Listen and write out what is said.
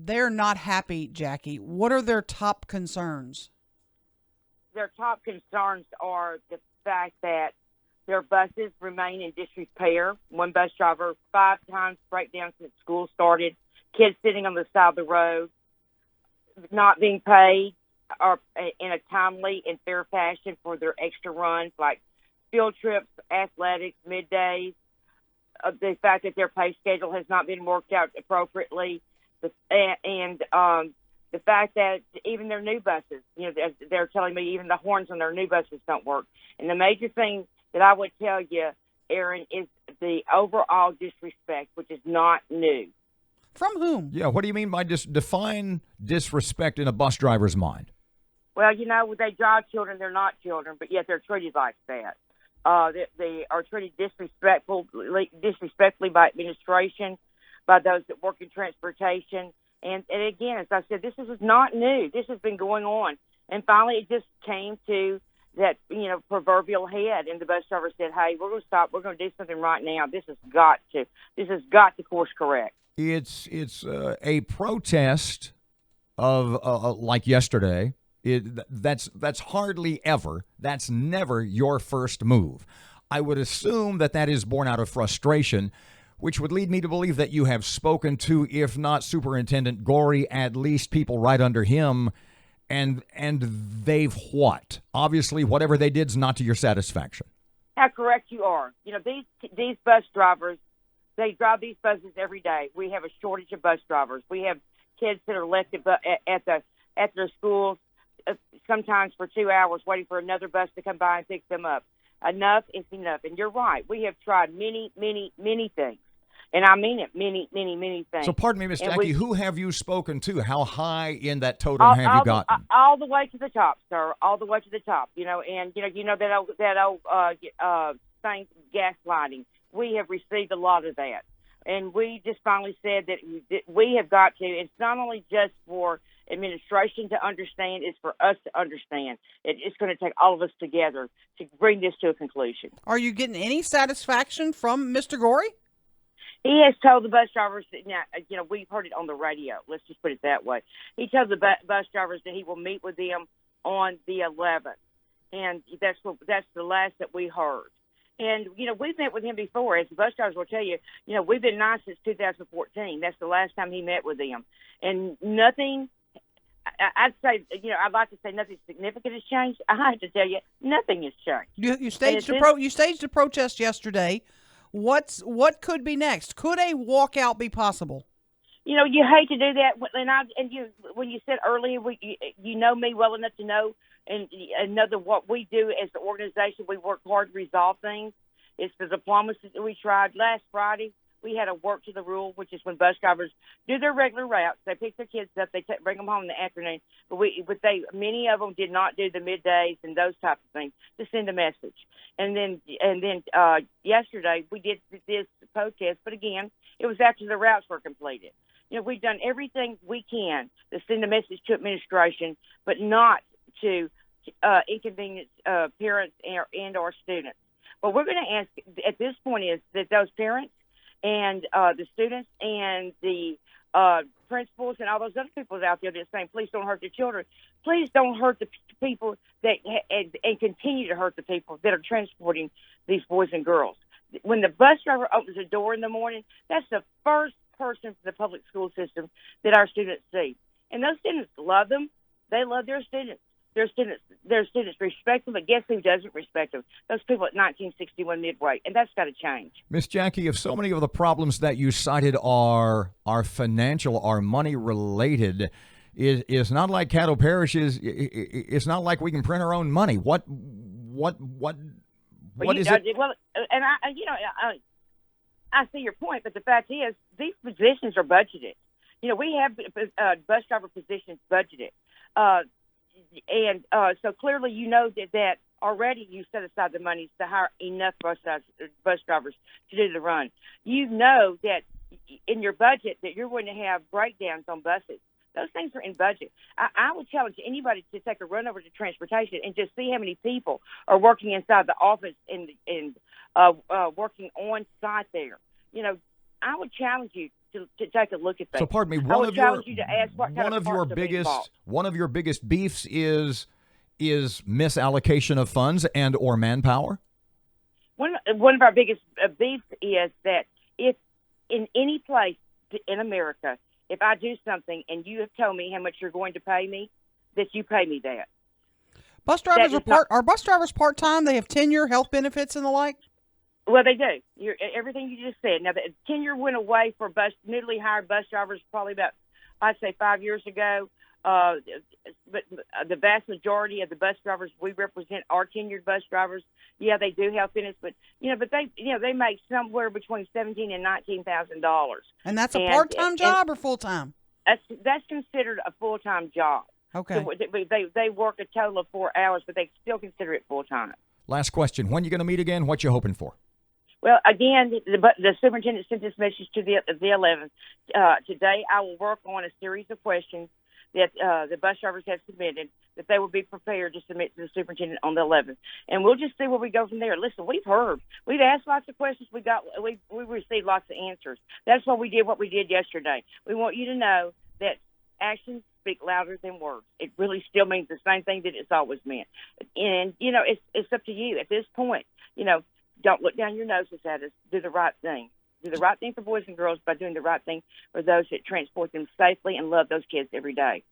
they're not happy, Jackie. What are their top concerns? Their top concerns are the fact that their buses remain in disrepair. One bus driver 5 times breakdown since school started. Kids sitting on the side of the road, not being paid or in a timely and fair fashion for their extra runs like field trips, athletics, middays. The fact that their pay schedule has not been worked out appropriately, and the fact that even their new buses, they're telling me even the horns on their new buses don't work. And the major thing that I would tell you, Aaron, is the overall disrespect, which is not new. From whom? Yeah, what do you mean by define disrespect in a bus driver's mind? Well, they drive children, they're not children, but yet they're treated like that. They are treated disrespectfully by administration, by those that work in transportation. And again, as I said, this is not new. This has been going on. And finally, it just came to that, proverbial head. And the bus driver said, hey, we're going to stop. We're going to do something right now. This has got to course correct. It's a protest of like yesterday. That's hardly ever. That's never your first move. I would assume that is born out of frustration, which would lead me to believe that you have spoken to, if not Superintendent Gorey, at least people right under him, and they've what? Obviously, whatever they did is not to your satisfaction. How correct you are. These bus drivers, they drive these buses every day. We have a shortage of bus drivers. We have kids that are left at their schools sometimes for 2 hours waiting for another bus to come by and pick them up. Enough is enough. And you're right. We have tried many, many, many things. And I mean it, many, many, many things. So pardon me, Miss Jackie, who have you spoken to? How high in that totem have you gotten? All the way to the top, sir. All the way to the top. And that old thing, gaslighting. We have received a lot of that. And we just finally said that we have got to, it's not only just for administration to understand, it's for us to understand. It's going to take all of us together to bring this to a conclusion. Are you getting any satisfaction from Mr. Gorey? He has told the bus drivers that, we've heard it on the radio. Let's just put it that way. He told the bus drivers that he will meet with them on the 11th. And that's the last that we heard. And, we've met with him before. As the bus drivers will tell you, we've been nice since 2014. That's the last time he met with them. And nothing, I'd like to say nothing significant has changed. I have to tell you, nothing has changed. You staged a protest yesterday. What could be next? Could a walkout be possible? You hate to do that, when you said earlier, you know me well enough to know and know that what we do as an organization, we work hard to resolve things. It's the diplomacy that we tried. Last Friday, we had a work to the rule, which is when bus drivers do their regular routes. They pick their kids up, they bring them home in the afternoon. But many of them did not do the middays and those types of things to send a message. And then yesterday we did this protest, but again, it was after the routes were completed. We've done everything we can to send a message to administration, but not to inconvenience parents and or students. What we're going to ask at this point is that those parents and the students and the principals and all those other people out there that are saying, please don't hurt the children. Please don't hurt the people that and continue to hurt the people that are transporting these boys and girls. When the bus driver opens the door in the morning, that's the first person from the public school system that our students see. And those students love them. They love their students. Their students respect them, but guess who doesn't respect them? Those people at 1961 Midway, and that's got to change. Miss Jackie, if so many of the problems that you cited are financial, are money related, it's not like Caddo Parish is. It's not like we can print our own money. What is it? Well, and I see your point, but the fact is these positions are budgeted. We have bus driver positions budgeted. And so clearly, that already you set aside the money to hire enough bus drivers to do the run. You know that in your budget that you're going to have breakdowns on buses. Those things are in budget. I would challenge anybody to take a run over to transportation and just see how many people are working inside the office and working on site there. I would challenge you to take a look at that. So, pardon me. I would challenge you to ask what kind of parts are being bought. One of your biggest beefs is misallocation of funds and or manpower. One of our biggest beefs is that if in any place in America, if I do something and you have told me how much you're going to pay me, that you pay me that. Bus drivers are bus drivers part-time? They have tenure, health benefits, and the like? Well, they do. Everything you just said. Now, the tenure went away for newly hired bus drivers probably about, I'd say, 5 years ago. But the vast majority of the bus drivers we represent are tenured bus drivers. Yeah, they do health benefits, but they make somewhere between $17,000 and $19,000. And that's a part-time job or full-time? That's considered a full-time job. Okay. So they work a total of 4 hours, but they still consider it full-time. Last question. When are you going to meet again? What you hoping for? Well, again, the superintendent sent this message to the 11th. Today, I will work on a series of questions that the bus drivers have submitted that they will be prepared to submit to the superintendent on the 11th. And we'll just see where we go from there. Listen, we've asked lots of questions. We received lots of answers. That's why we did what we did yesterday. We want you to know that actions speak louder than words. It really still means the same thing that it's always meant. And, it's up to you at this point. Don't look down your noses at us. Do the right thing. Do the right thing for boys and girls by doing the right thing for those that transport them safely and love those kids every day.